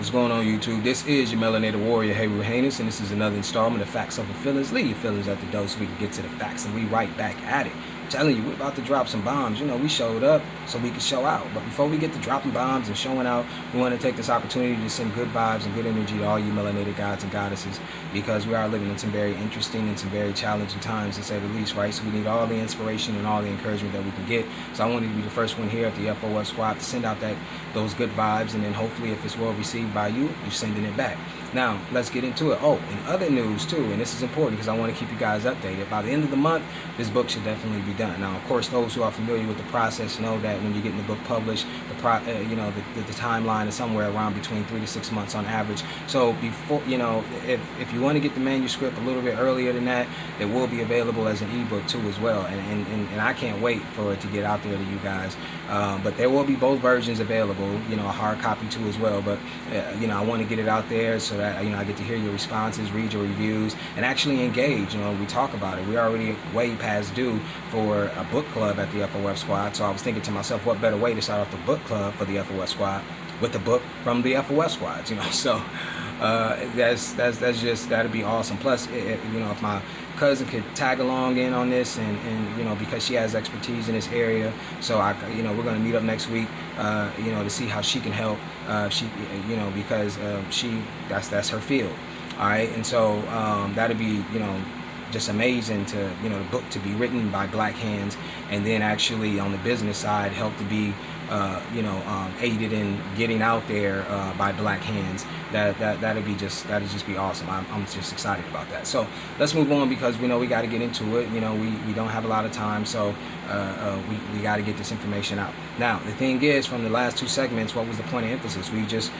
What's going on, YouTube? This is your Melanated Warrior, Haywood Haynes, and this is another installment of Facts Over Feelings. Leave your feelings at the door so we can get to the facts, and we right back at it. I'm telling you, we're about to drop some bombs. You know, we showed up so we can show out. But before we get to dropping bombs and showing out, we want to take this opportunity to send good vibes and good energy to all you melanated gods and goddesses, because we are living in some very interesting and some very challenging times, to say the least, right? So we need all the inspiration and all the encouragement that we can get. So I wanted to be the first one here at the FOF Squad to send out those good vibes, and then hopefully if it's well received by you, you're sending it back. Now, let's get into it. Oh, and other news too, and this is important because I want to keep you guys updated. By the end of the month, this book should definitely be done. Now, of course, those who are familiar with the process know that when you're getting the book published, the timeline is somewhere around between 3 to 6 months on average. So before, if you want to get the manuscript a little bit earlier than that, it will be available as an ebook too as well. And I can't wait for it to get out there to you guys. But there will be both versions available, a hard copy too as well. But I want to get it out there so that I get to hear your responses, read your reviews, and actually engage. We talk about it. We're already way past due for a book club at the FOF Squad. So I was thinking to myself, what better way to start off the book club for the FOF Squad with the book from the FOF Squads, So that'd be awesome. Plus, if my cousin could tag along in on this, and because she has expertise in this area, so we're gonna meet up next week, to see how she can help. Because that's her field. All right, and so that'd be just amazing to the book to be written by black hands, and then actually on the business side help to be aided in getting out there by black hands. That'd just be awesome. I'm just excited about that. So let's move on, because we got to get into it. We don't have a lot of time, so we got to get this information out. Now the thing is, from the last two segments, what was the point of emphasis? We just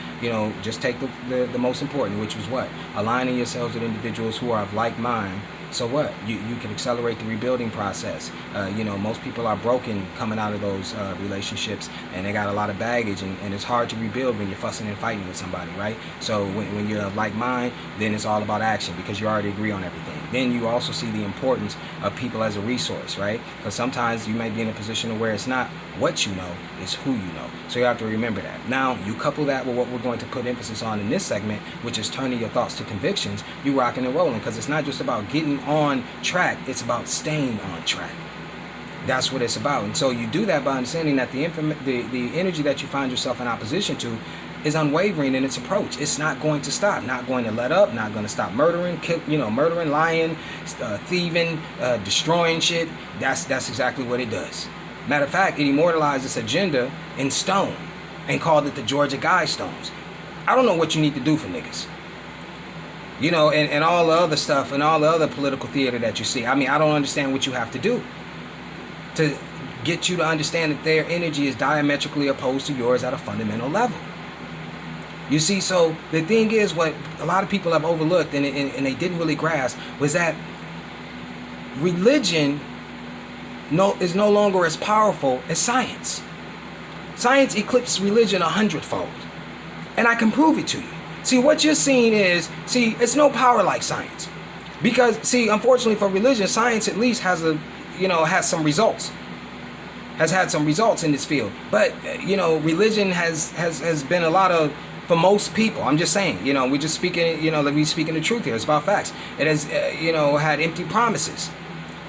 take the most important, which was what? Aligning yourselves with individuals who are of like mind. So what? You can accelerate the rebuilding process. Most people are broken coming out of those relationships, and they got a lot of baggage, and it's hard to rebuild when you're fussing and fighting with somebody, right? So when you're of like mind, then it's all about action, because you already agree on everything. Then you also see the importance of people as a resource, right? Because sometimes you might be in a position where it's not what you know, it's who you know. So you have to remember that. Now, you couple that with what we're going to put emphasis on in this segment, which is turning your thoughts to convictions. You rocking and rolling, because it's not just about getting on track, it's about staying on track. That's what it's about. And so you do that by understanding that the energy that you find yourself in opposition to is unwavering in its approach. It's not going to stop, not going to let up, not going to stop murdering, murdering, lying, thieving, destroying shit. That's exactly what it does. Matter of fact, it immortalized this agenda in stone and called it the Georgia Guidestones. I don't know what you need to do for niggas. And all the other stuff and all the other political theater that you see. I mean, I don't understand what you have to do to get you to understand that their energy is diametrically opposed to yours at a fundamental level. You see, so the thing is, what a lot of people have overlooked and they didn't really grasp was that religion is no longer as powerful as science. Science eclipses religion 100-fold. And I can prove it to you. See, what you're seeing is, it's no power like science. Because, unfortunately for religion, science at least has some results. Has had some results in this field. But, religion has been a lot of, for most people, I'm just saying, we just speaking, we speaking the truth here. It's about facts. It has, had empty promises.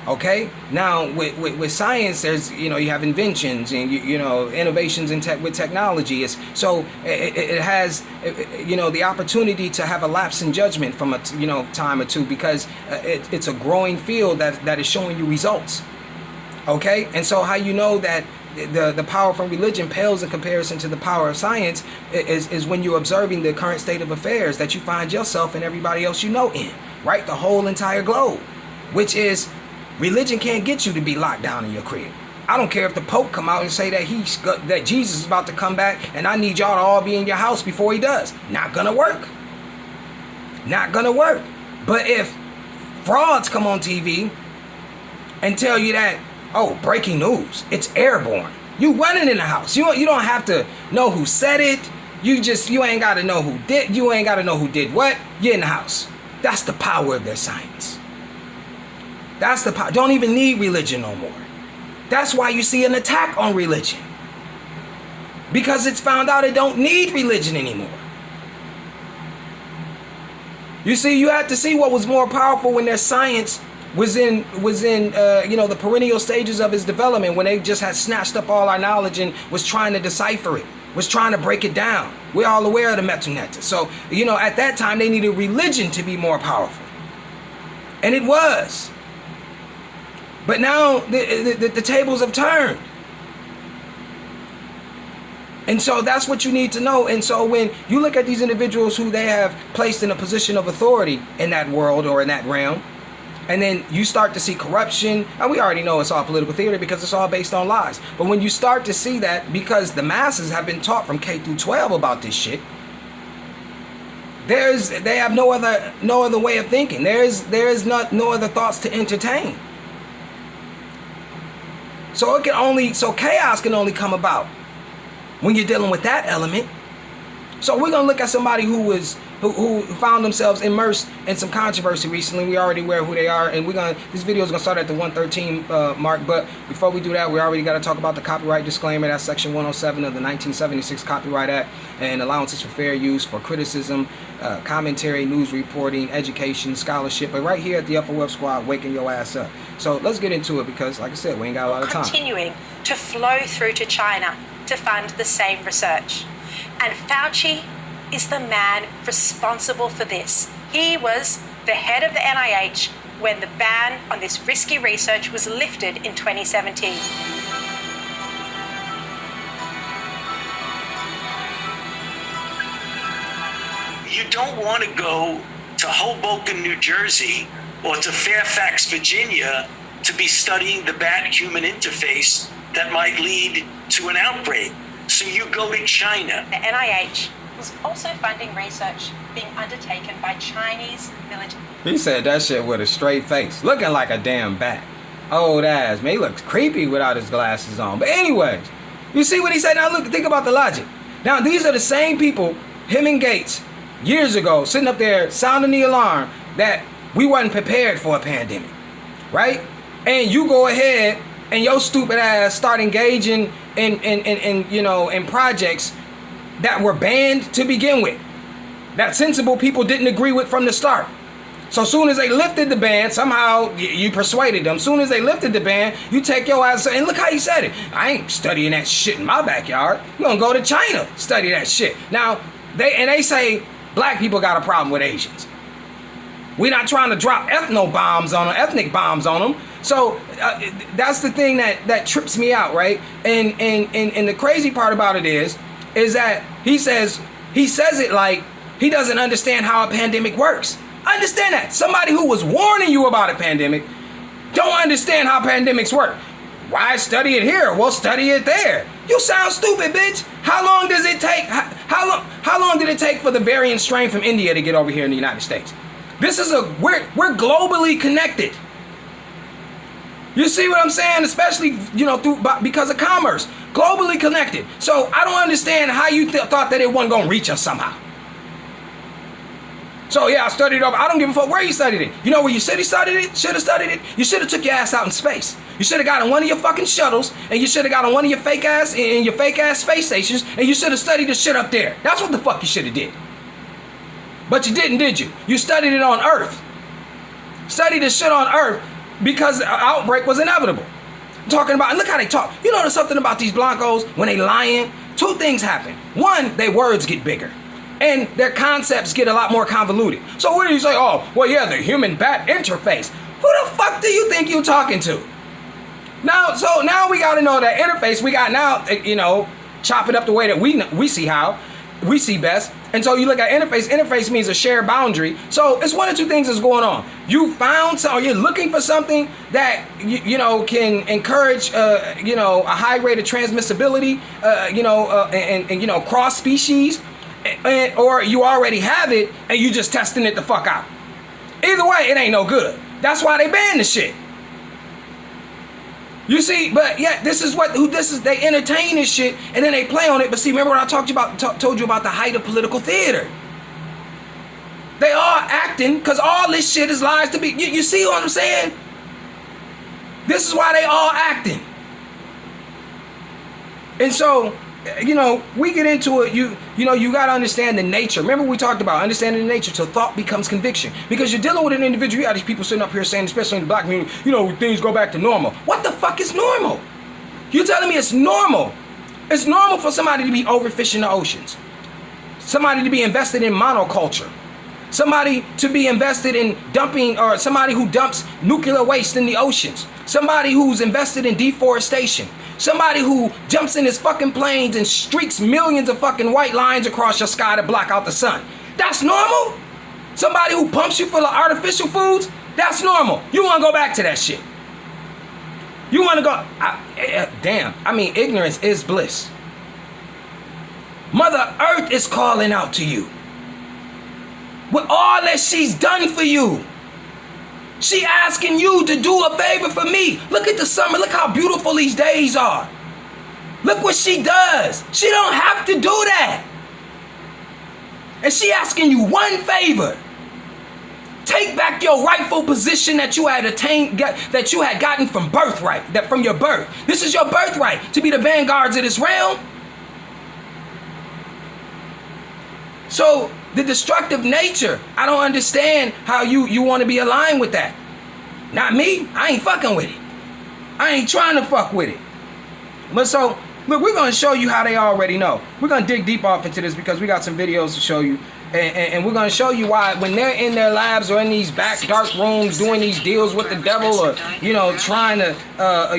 Okay. Now with science, there's you have inventions and innovations in with technology. It has the opportunity to have a lapse in judgment from a time or two, because it's a growing field that is showing you results. Okay. And so how that the power from religion pales in comparison to the power of science is when you're observing the current state of affairs that you find yourself and everybody else in, right? The whole entire globe, which is, religion can't get you to be locked down in your crib. I don't care if the Pope come out and say that Jesus is about to come back and I need y'all to all be in your house before he does. Not gonna work. Not gonna work. But if frauds come on TV and tell you that, oh, breaking news, it's airborne, you running in the house. You don't have to know who said it. You ain't gotta know who did. You ain't gotta know who did what. You're in the house. That's the power of their science. That's the power. Don't even need religion no more. That's why you see an attack on religion. Because it's found out it don't need religion anymore. You see, you had to see what was more powerful when their science was in the perennial stages of its development, when they just had snatched up all our knowledge and was trying to decipher it, was trying to break it down. We're all aware of the Metu Neter. So, at that time they needed religion to be more powerful. And it was. But now the tables have turned. And so that's what you need to know. And so when you look at these individuals who they have placed in a position of authority in that world or in that realm, and then you start to see corruption, and we already know it's all political theater because it's all based on lies. But when you start to see that, because the masses have been taught from K through 12 about this shit, they have no other way of thinking. There is no other thoughts to entertain. So chaos can only come about when you're dealing with that element. So we're gonna look at somebody who found themselves immersed in some controversy recently. We already aware who they are, and this video is gonna start at the 113 mark. But before we do that, we already got to talk about the copyright disclaimer. That's section 107 of the 1976 Copyright Act, and allowances for fair use for criticism, commentary, news reporting, education, scholarship. But right here at the Upper Web Squad, waking your ass up. So let's get into it because, like I said, we ain't got a lot of time. Continuing to flow through to China to fund the same research. And Fauci is the man responsible for this. He was the head of the NIH when the ban on this risky research was lifted in 2017. You don't want to go to Hoboken, New Jersey, or to Fairfax, Virginia, to be studying the bat-human interface that might lead to an outbreak. So you go to China. The NIH was also funding research being undertaken by Chinese military. He said that shit with a straight face, looking like a damn bat. Old ass, man, he looks creepy without his glasses on. But anyways, you see what he said? Now look, think about the logic. Now these are the same people, him and Gates, years ago, sitting up there sounding the alarm that we wasn't prepared for a pandemic, right? And you go ahead and your stupid ass start engaging in projects that were banned to begin with, that sensible people didn't agree with from the start. So as soon as they lifted the ban, somehow you persuaded them. As soon as they lifted the ban, you take your ass, and look how he said it. I ain't studying that shit in my backyard. You gonna go to China, study that shit. Now, they say black people got a problem with Asians. We're not trying to drop ethnic bombs on them. So that's the thing that trips me out, right? And the crazy part about it is that he says it like he doesn't understand how a pandemic works. Understand that. Somebody who was warning you about a pandemic don't understand how pandemics work. Why study it here? Well, study it there. You sound stupid, bitch. How long does it take? How long did it take for the variant strain from India to get over here in the United States? We're globally connected. You see what I'm saying? Especially, because of commerce. Globally connected. So I don't understand how you thought that it wasn't going to reach us somehow. So yeah, I studied it over. I don't give a fuck where you studied it. You know where you said you studied it? Should have studied it? You should have took your ass out in space. You should have got on one of your fucking shuttles, and you should have got on one of your fake ass space stations, and you should have studied the shit up there. That's what the fuck you should have did. But you didn't, did you? You studied it on Earth. Studied the shit on Earth because an outbreak was inevitable. I'm talking about, and look how they talk. You notice something about these blancos when they lying? Two things happen. One, their words get bigger. And their concepts get a lot more convoluted. So what do you say? Oh, well, yeah, the human-bat interface. Who the fuck do you think you're talking to? Now we got to know that interface. We got now, chop it up the way that we see best. And so you look at interface. Interface means a shared boundary. So it's one of two things that's going on. You found or you're looking for something that can encourage a high rate of transmissibility, and cross species. Or you already have it and you just testing it the fuck out. Either way, it ain't no good. That's why they ban the shit. You see, but yeah, they entertain this shit and then they play on it. But see, remember what I told you about the height of political theater. They are acting because all this shit is lies to be. You see what I'm saying? This is why they all acting. And so you know, we get into it. You know, you got to understand the nature. Remember, we talked about understanding the nature till thought becomes conviction. Because you're dealing with an individual. You got these people sitting up here saying, especially in the black community, you know, things go back to normal. What the fuck is normal? You telling me it's normal? It's normal for somebody to be overfishing the oceans, somebody to be invested in monoculture, somebody to be invested in dumping, or somebody who dumps nuclear waste in the oceans, somebody who's invested in deforestation, somebody who jumps in his fucking planes and streaks millions of fucking white lines across your sky to block out the sun. That's normal? Somebody who pumps you full of artificial foods? That's normal. You want to go back to that shit. You want to go, damn, I mean, ignorance is bliss. Mother Earth is calling out to you. With all that she's done for you. She asking you to do a favor for me. Look at the summer. Look how beautiful these days are. Look what she does. She don't have to do that. And she asking you one favor. Take back your rightful position that you had attained, that you had gotten from birthright, that from your birth. This is your birthright, to be the vanguards of this realm. So the destructive nature, I don't understand how you want to be aligned with that. Not me. I ain't fucking with it. I ain't trying to fuck with it. But so, look, we're going to show you how they already know. We're going to dig deep off into this because we got some videos to show you. And we're going to show you why when they're in their labs or in these back dark rooms doing these deals with the devil, or, you know, trying to,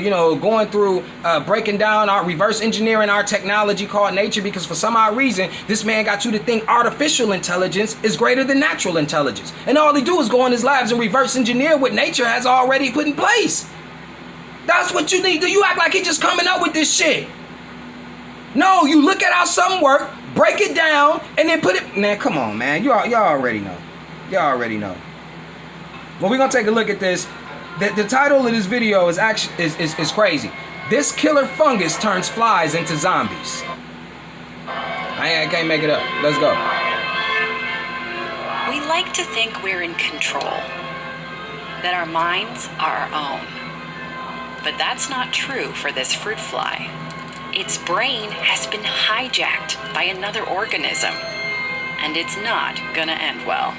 you know, going through breaking down our reverse engineering our technology called nature, because for some odd reason, this man got you to think artificial intelligence is greater than natural intelligence. And all he do is go in his labs and reverse engineer what nature has already put in place. That's what you need. Do you act like he just coming up with this shit? No, you look at how something work, break it down, and then put it. Man, come on, man. Y'all already know. Y'all already know. Well, we're gonna take a look at this. The title of this video is actually is crazy. This killer fungus turns flies into zombies. I can't make it up. Let's go. We like to think we're in control, that our minds are our own. But that's not true for this fruit fly. Its brain has been hijacked by another organism, and it's not gonna end well.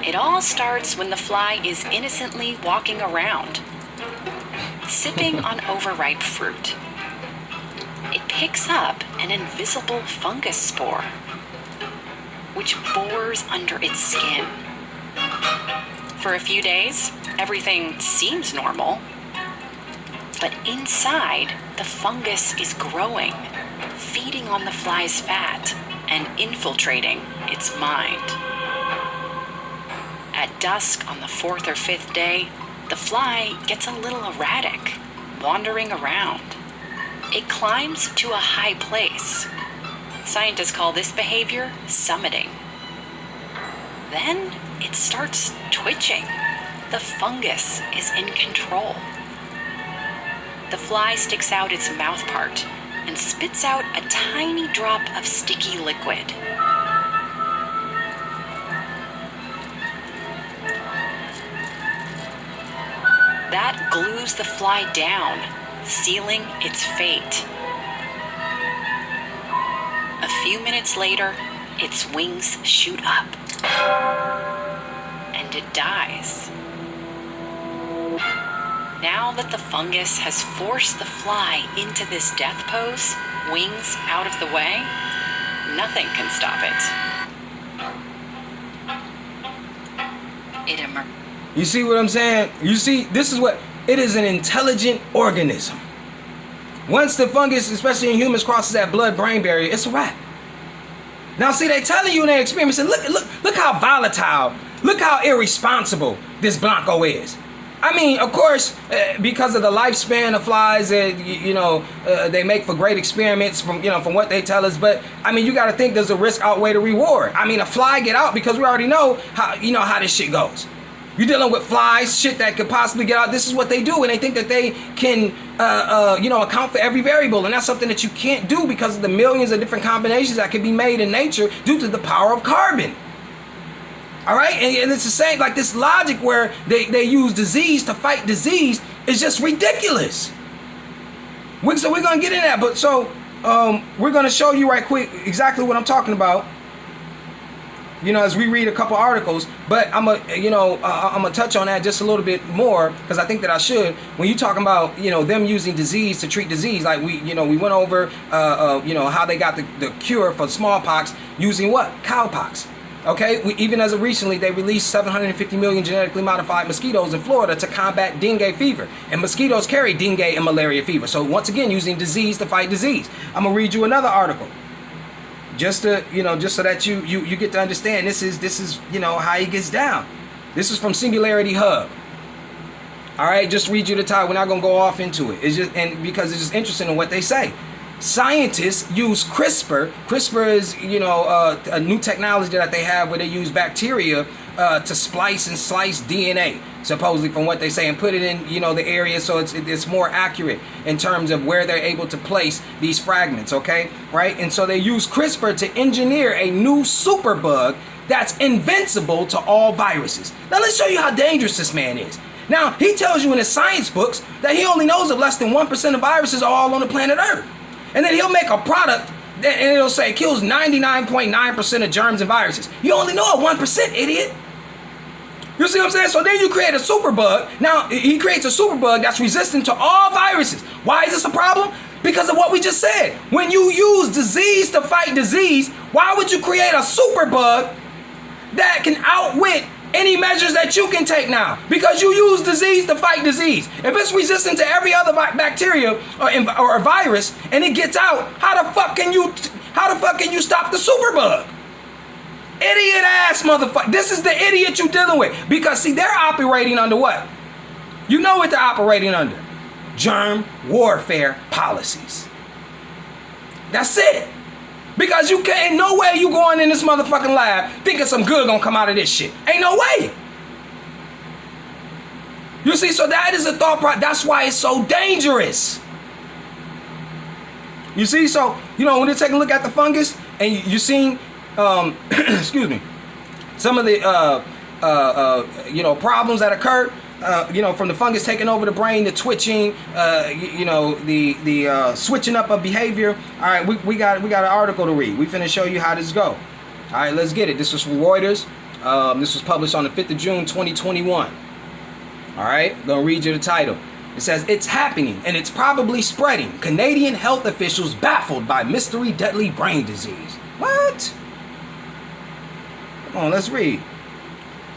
It all starts when the fly is innocently walking around, sipping on overripe fruit. It picks up an invisible fungus spore, which bores under its skin. For a few days, everything seems normal. But inside, the fungus is growing, feeding on the fly's fat and infiltrating its mind. At dusk on the 4th or 5th day, the fly gets a little erratic, wandering around. It climbs to a high place. Scientists call this behavior summiting. Then it starts twitching. The fungus is in control. The fly sticks out its mouth part and spits out a tiny drop of sticky liquid. That glues the fly down, sealing its fate. A few minutes later, its wings shoot up, and it dies. Now that the fungus has forced the fly into this death pose, wings out of the way, nothing can stop it. You see what I'm saying? You see, this is what, it is an intelligent organism. Once the fungus, especially in humans, crosses that blood-brain barrier, it's a wrap. Now see, they telling you in their experiments, look how volatile, look how irresponsible this Blanco is. I mean, of course, because of the lifespan of flies, they make for great experiments from what they tell us. But I mean, you got to think, does the risk outweigh the reward? I mean, a fly get out because we already know how this shit goes. You're dealing with flies, shit that could possibly get out. This is what they do, and they think that they can, account for every variable, and that's something that you can't do because of the millions of different combinations that can be made in nature due to the power of carbon. All right, and it's the same, like this logic where they use disease to fight disease is just ridiculous. So we're gonna get in that, but so we're gonna show you right quick exactly what I'm talking about. You know, as we read a couple articles, but I'm gonna touch on that just a little bit more because I think that I should. When you talking about, you know, them using disease to treat disease, like we went over, how they got the cure for smallpox using what? Cowpox. Okay, even as of recently, they released 750 million genetically modified mosquitoes in Florida to combat dengue fever, and mosquitoes carry dengue and malaria fever. So once again, using disease to fight disease. I'm gonna read you another article. Just so that you get to understand this is how he gets down. This is from Singularity Hub. All right, just read you the title. We're not gonna go off into it. It's just because it's just interesting in what they say. Scientists use CRISPR. CRISPR is a new technology that they have where they use bacteria to splice and slice DNA, supposedly from what they say, and put it in the area so it's more accurate in terms of where they're able to place these fragments. Okay, right? And so they use CRISPR to engineer a new superbug that's invincible to all viruses. Now let's show you how dangerous this man is. Now he tells you in his science books that he only knows of less than 1% of viruses are all on the planet Earth. And then he'll make a product and it'll say it kills 99.9% of germs and viruses. You only know of 1%, idiot. You see what I'm saying? So then you create a superbug. Now he creates a superbug that's resistant to all viruses. Why is this a problem? Because of what we just said. When you use disease to fight disease, why would you create a superbug that can outwit any measures that you can take now? Because you use disease to fight disease. If it's resistant to every other bacteria or a virus and it gets out, how the fuck can you stop the superbug? Idiot ass motherfucker. This is the idiot you dealing with. Because see, they're operating under what? You know what they're operating under? Germ warfare policies. That's it. Because you can't, no way you going in this motherfucking lab thinking some good gonna come out of this shit. Ain't no way. You see, so that is a thought process. That's why it's so dangerous. You see, so, when they take a look at the fungus and you seen, excuse me, some of the, problems that occurred, from the fungus taking over the brain, the twitching, the switching up of behavior. All right, we got an article to read. We finna show you how this go. All right, let's get it. This was from Reuters. This was published on the 5th of June, 2021. All right, I'm gonna read you the title. It says, "It's happening and it's probably spreading. Canadian health officials baffled by mystery deadly brain disease." What? Come on, let's read.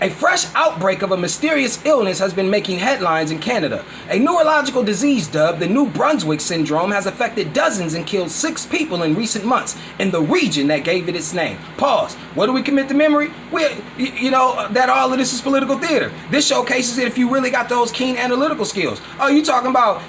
A fresh outbreak of a mysterious illness has been making headlines in Canada. A neurological disease dubbed the New Brunswick syndrome has affected dozens and killed 6 people in recent months in the region that gave it its name. Pause. What do we commit to memory? That all of this is political theater. This showcases it if you really got those keen analytical skills. Oh, you talking about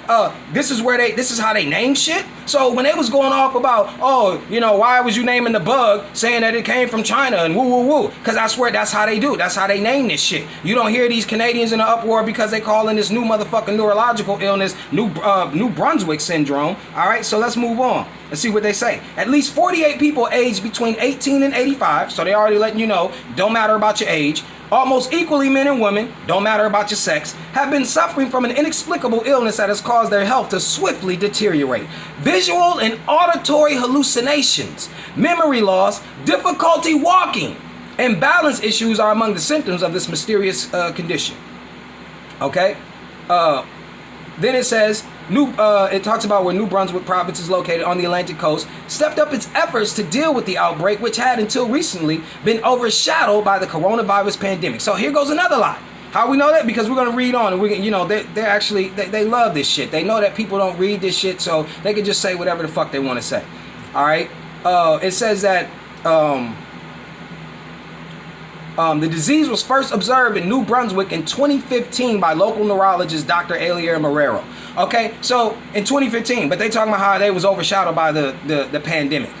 this is how they name shit? So when they was going off about, why was you naming the bug saying that it came from China and woo, because that's how they do. That's how they name this shit. You don't hear these Canadians in an uproar because they calling this new motherfucking neurological illness New Brunswick syndrome. All right, so let's move on. Let's see what they say. At least 48 people aged between 18 and 85, so they already letting you know, don't matter about your age, almost equally men and women, don't matter about your sex, have been suffering from an inexplicable illness that has caused their health to swiftly deteriorate. Visual and auditory hallucinations, memory loss, difficulty walking, and balance issues are among the symptoms of this mysterious condition. Okay? Then it says, it talks about where New Brunswick province is located on the Atlantic coast, stepped up its efforts to deal with the outbreak, which had until recently been overshadowed by the coronavirus pandemic. So here goes another lie. How we know that? Because we're gonna read on, and they're actually they love this shit. They know that people don't read this shit, so they can just say whatever the fuck they want to say. All right. It says that the disease was first observed in New Brunswick in 2015 by local neurologist Dr. Elier Marrero. Okay, so in 2015, but they talking about how they was overshadowed by the pandemic.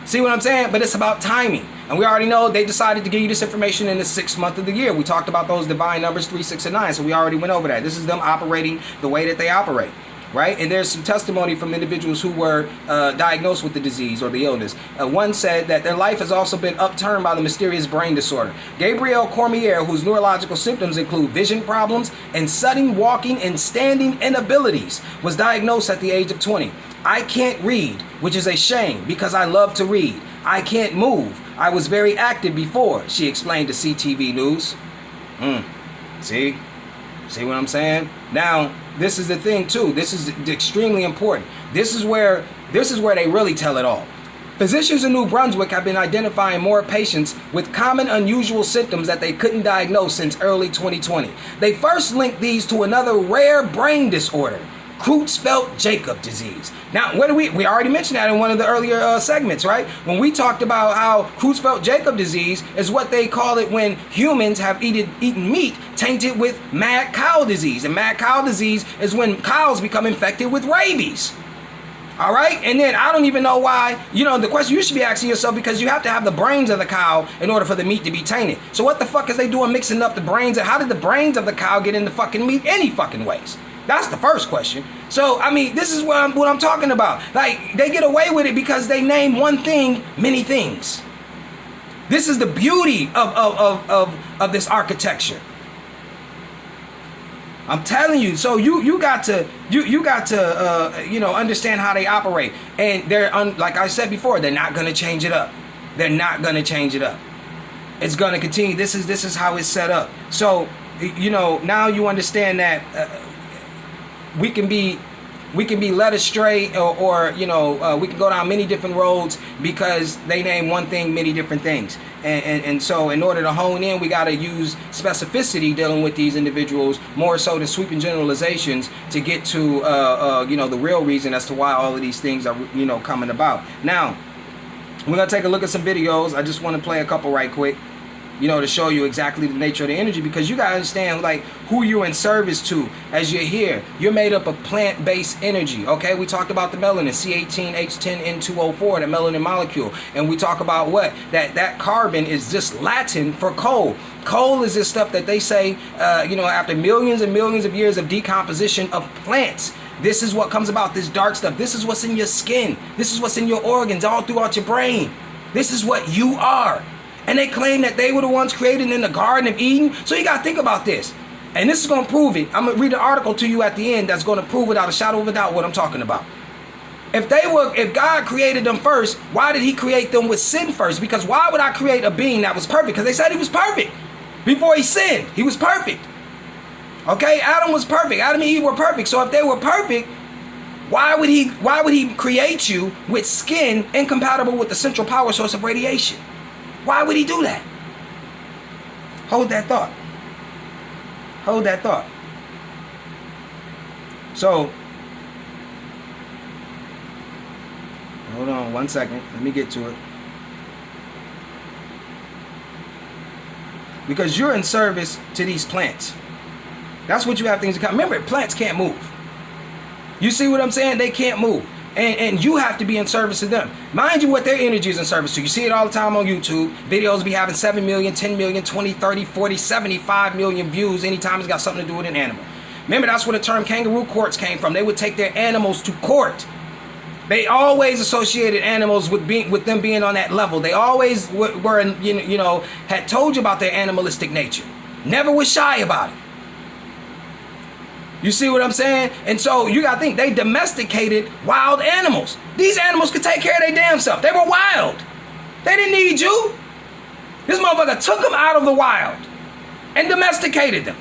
See what I'm saying? But it's about timing. And we already know they decided to give you this information in the 6th month of the year. We talked about those divine numbers 3, 6, and 9, so we already went over that. This is them operating the way that they operate. right? And there's some testimony from individuals who were diagnosed with the disease or the illness. One said that their life has also been upturned by the mysterious brain disorder. Gabrielle Cormier, whose neurological symptoms include vision problems and sudden walking and standing inabilities, was diagnosed at the age of 20. I can't read, which is a shame because I love to read. I can't move. I was very active before, she explained to CTV News. See? See what I'm saying? Now, this is the thing too. This is extremely important. This is where they really tell it all. Physicians in New Brunswick have been identifying more patients with common unusual symptoms that they couldn't diagnose since early 2020. They first linked these to another rare brain disorder, Creutzfeldt-Jakob disease. Now, what do we already mentioned that in one of the earlier segments, right? When we talked about how Creutzfeldt-Jakob disease is what they call it when humans have eaten meat tainted with mad cow disease. And mad cow disease is when cows become infected with rabies. All right? And then I don't even know why, the question you should be asking yourself, because you have to have the brains of the cow in order for the meat to be tainted. So what the fuck is they doing mixing up the brains? And how did the brains of the cow get in the fucking meat any fucking ways? That's the first question. So, I mean, this is what I'm talking about. Like, they get away with it because they name one thing, many things. This is the beauty of this architecture. I'm telling you. So you got to understand how they operate. And they're like I said before, they're not going to change it up. They're not going to change it up. It's going to continue. This is how it's set up. So, now you understand that we can be led astray, or we can go down many different roads because they name one thing many different things, and so in order to hone in, we got to use specificity dealing with these individuals more so than sweeping generalizations to get to the real reason as to why all of these things are coming about. Now we're gonna take a look at some videos. I just want to play a couple right quick, to show you exactly the nature of the energy, because you gotta understand like who you're in service to as you're here. You're made up of plant-based energy, okay? We talked about the melanin, C18H10N2O4, the melanin molecule, and we talk about what? That carbon is just Latin for coal. Coal is this stuff that they say, after millions and millions of years of decomposition of plants, this is what comes about, this dark stuff. This is what's in your skin. This is what's in your organs, all throughout your brain. This is what you are. And they claim that they were the ones created in the Garden of Eden. So you got to think about this. And this is going to prove it. I'm going to read an article to you at the end that's going to prove without a shadow of a doubt what I'm talking about. If God created them first, why did he create them with sin first? Because why would I create a being that was perfect? Because they said he was perfect. Before he sinned, he was perfect. Okay, Adam was perfect. Adam and Eve were perfect. So if they were perfect, why would he create you with skin incompatible with the central power source of radiation? Why would he do that? Hold that thought. Hold that thought. So, hold on 1 second. Let me get to it. Because you're in service to these plants. That's what you have things to come. Remember, plants can't move. You see what I'm saying? They can't move. And you have to be in service to them. Mind you, what their energy is in service to. You see it all the time on YouTube. Videos be having 7 million, 10 million, 20, 30, 40, 75 million views anytime it's got something to do with an animal. Remember, that's where the term kangaroo courts came from. They would take their animals to court. They always associated animals with them being on that level. They always were had told you about their animalistic nature. Never was shy about it. You see what I'm saying? And so you got to think, they domesticated wild animals. These animals could take care of their damn self. They were wild. They didn't need you. This motherfucker took them out of the wild and domesticated them.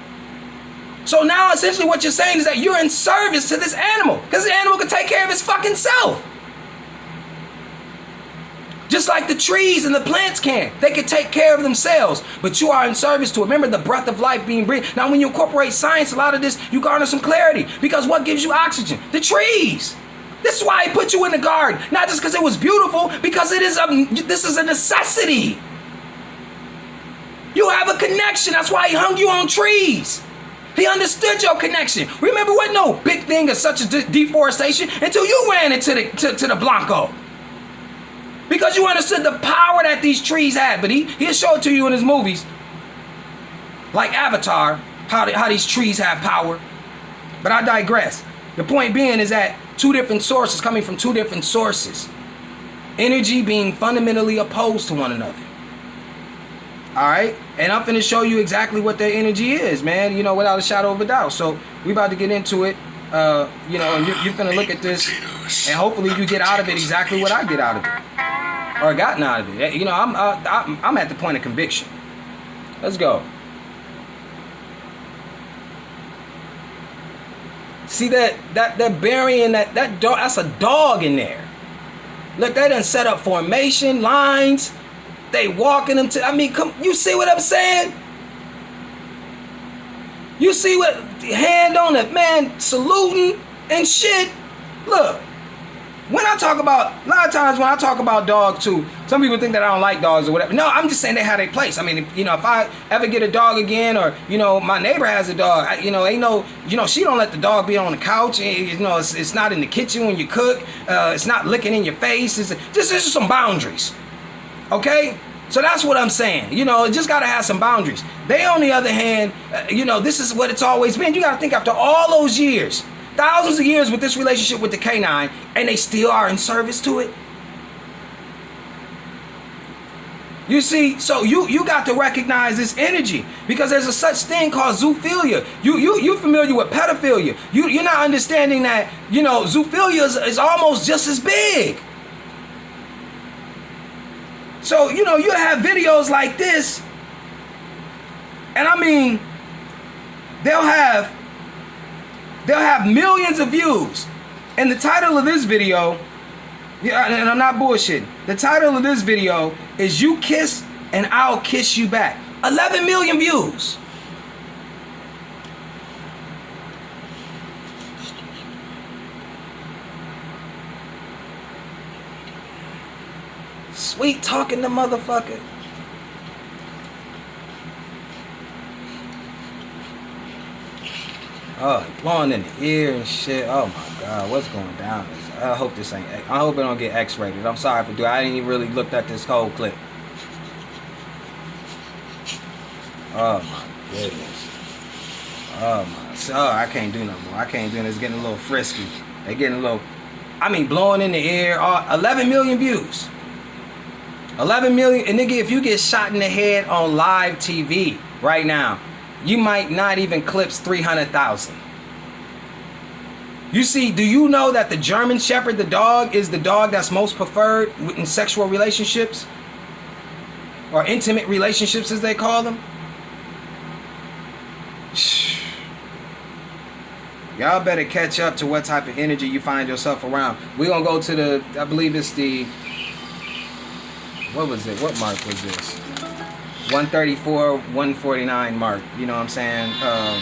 So now essentially what you're saying is that you're in service to this animal because the animal could take care of its fucking self. Just like the trees and the plants can. They can take care of themselves, but you are in service to it. Remember the breath of life being breathed. Now, when you incorporate science, a lot of this, you garner some clarity. Because what gives you oxygen? The trees. This is why he put you in the garden. Not just because it was beautiful, because this is a necessity. You have a connection. That's why he hung you on trees. He understood your connection. Remember, what no big thing as such as deforestation until you ran into the Blanco. Because you understood the power that these trees had. But he'll show it to you in his movies. Like Avatar, how these trees have power. But I digress. The point being is that two different sources coming from two different sources. Energy being fundamentally opposed to one another. Alright? And I'm finna show you exactly what their energy is, man, you know, without a shadow of a doubt. So we about to get into it. You know, and you're finna look at this, and hopefully you get out of it exactly what I get out of it. Or gotten out of it. You know, I'm at the point of conviction. Let's go. See that burying that dog, that's a dog in there. Look, they done set up formation lines. They walking them to, I mean, come, you see what I'm saying? You see what, hand on it, man, saluting and shit. Look, when I talk about, a lot of times when I talk about dogs too, some people think that I don't like dogs or whatever. No, I'm just saying they have their place. I mean, you know, if I ever get a dog again, or, you know, my neighbor has a dog, you know, ain't no, you know, she don't let the dog be on the couch. You know, it's not in the kitchen when you cook. It's not licking in your face. It's just some boundaries. Okay? So that's what I'm saying. You know, it just got to have some boundaries. They, on the other hand, you know, this is what it's always been. You got to think, after all those years, thousands of years with this relationship with the canine, and they still are in service to it. You see, so you got to recognize this energy, because there's a such thing called zoophilia. You familiar with pedophilia. You're not understanding that, you know, zoophilia is almost just as big. So, you know, you have videos like this, and I mean, they'll have millions of views. And the title of this video, yeah, and I'm not bullshitting, the title of this video is "You Kiss and I'll Kiss You Back." 11 million views. Sweet talking the motherfucker. Oh, blowing in the ear and shit. Oh my God, what's going down? I hope this ain't. I hope it don't get X-rated. I'm sorry for doing. I didn't even really looked at this whole clip. Oh my goodness. Oh my. Oh, I can't do no more. I can't do it. It's getting a little frisky. They getting a little. I mean, blowing in the ear. 11 million views. 11 million. And nigga, if you get shot in the head on live TV right now, you might not even clips 300,000. You see, do you know that the German Shepherd, the dog, is the dog that's most preferred in sexual relationships? Or intimate relationships, as they call them? Y'all better catch up to what type of energy you find yourself around. We're going to go to the, I believe it's the, what was it? What mark was this? 134, 149 mark. You know what I'm saying? I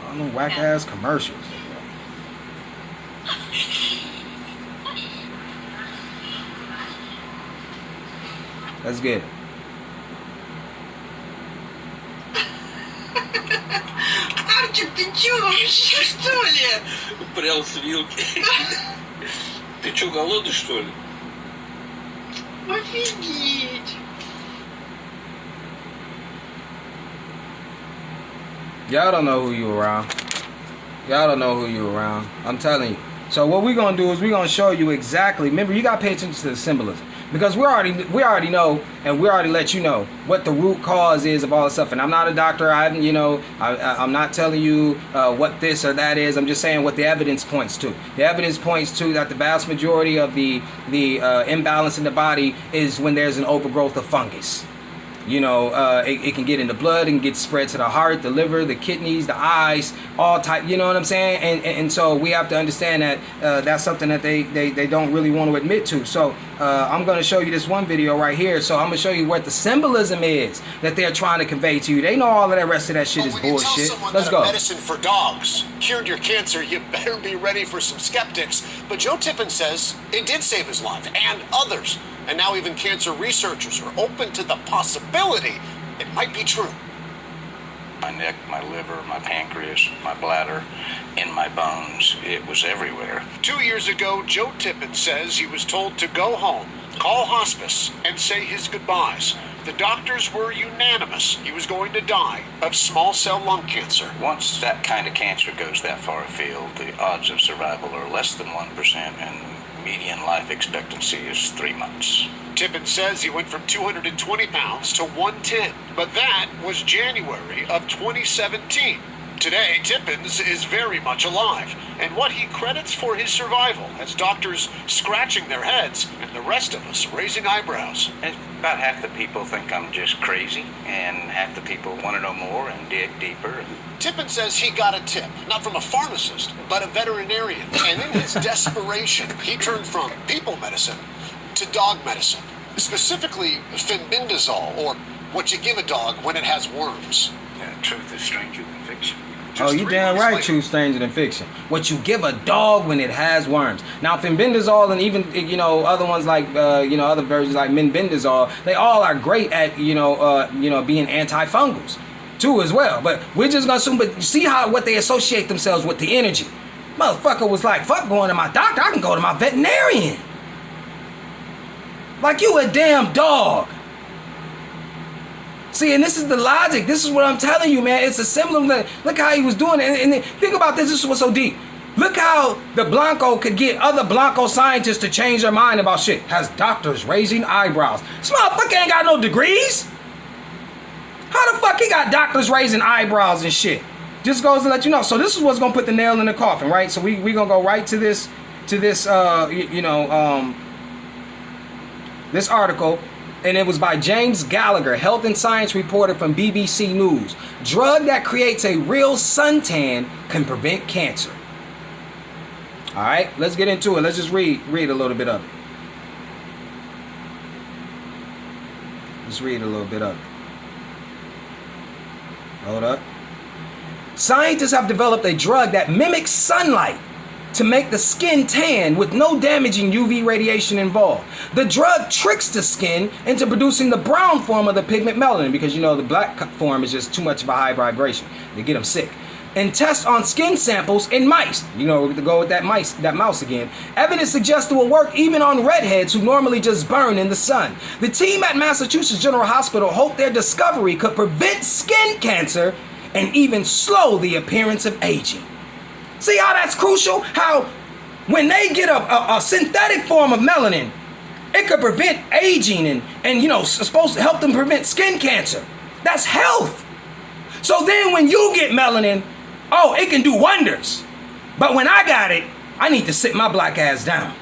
don't know, whack ass commercials. Let's get it. Арчик, ты чё вообще, что ли? Прял с вилки. Ты чё, голодный, что ли? Офигеть! Y'all don't know who you around. Y'all don't know who you around. I'm telling you. So what we're gonna do is we're gonna show you exactly. Remember, you gotta pay attention to the symbolism, because we already know, and we already let you know what the root cause is of all this stuff. And I'm not a doctor. I'm not telling you what this or that is. I'm just saying what the evidence points to. The evidence points to that the vast majority of the imbalance in the body is when there's an overgrowth of fungus. You know, it can get in the blood and get spread to the heart, the liver, the kidneys, the eyes, all type. You know what I'm saying? And so we have to understand that that's something that they don't really want to admit to. So I'm going to show you this one video right here. So I'm going to show you what the symbolism is that they're trying to convey to you. They know all of that rest of that shit is bullshit. Let's go. Medicine for dogs cured your cancer, you better be ready for some skeptics. But Joe Tippin says it did save his life and others. And now even cancer researchers are open to the possibility it might be true. My neck, my liver, my pancreas, my bladder, in my bones. It was everywhere. 2 years ago, Joe Tippin says he was told to go home, call hospice, and say his goodbyes. the doctors were unanimous he was going to die of small cell lung cancer. Once that kind of cancer goes that far afield, the odds of survival are less than 1%, and median life expectancy is 3 months. Tippin says he went from 220 pounds to 110, but that was January of 2017. Today, Tippins is very much alive, and what he credits for his survival has doctors scratching their heads and the rest of us raising eyebrows. And about half the people think I'm just crazy, and half the people want to know more and dig deeper. Tippin says he got a tip, not from a pharmacist, but a veterinarian. And in his desperation, he turned from people medicine to dog medicine, specifically fenbendazole, or what you give a dog when it has worms. Truth is stranger than fiction. Oh, you damn right, truth stranger than fiction. What you give a dog when it has worms. Now, fenbendazole and even, other ones like, other versions like menbendazole, they all are great at, being antifungals too as well. But we're just going to assume, but see what they associate themselves with, the energy. Motherfucker was like, fuck going to my doctor, I can go to my veterinarian. Like you a damn dog. See, and this is the logic. This is what I'm telling you, man. It's a similar. Look how he was doing it. And think about this. This is what's so deep. Look how the Blanco could get other Blanco scientists to change their mind about shit. Has doctors raising eyebrows. This motherfucker ain't got no degrees. How the fuck he got doctors raising eyebrows and shit? Just goes to let you know. So this is what's gonna put the nail in the coffin, right? So we gonna go right to this this article. And it was by James Gallagher, health and science reporter from BBC News. Drug that creates a real suntan can prevent cancer. All right, let's get into it. Let's just read a little bit of it. Let's read a little bit of it. Hold up. Scientists have developed a drug that mimics sunlight to make the skin tan with no damaging UV radiation involved. The drug tricks the skin into producing the brown form of the pigment melanin, because the black form is just too much of a high vibration. They get them sick. And tests on skin samples in mice. To go with that mouse again. Evidence suggests it will work even on redheads who normally just burn in the sun. The team at Massachusetts General Hospital hoped their discovery could prevent skin cancer and even slow the appearance of aging. See how that's crucial? How when they get a synthetic form of melanin, it could prevent aging and supposed to help them prevent skin cancer. That's health. So then when you get melanin, it can do wonders. But when I got it, I need to sit my black ass down.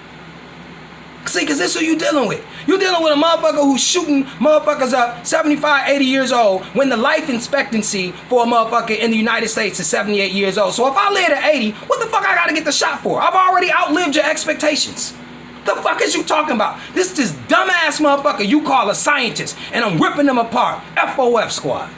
See, because this is who you dealing with. You're dealing with a motherfucker who's shooting motherfuckers up 75, 80 years old when the life expectancy for a motherfucker in the United States is 78 years old. So if I live to 80, what the fuck I gotta get the shot for? I've already outlived your expectations. The fuck is you talking about? This dumbass motherfucker you call a scientist, and I'm ripping them apart. FOF squad.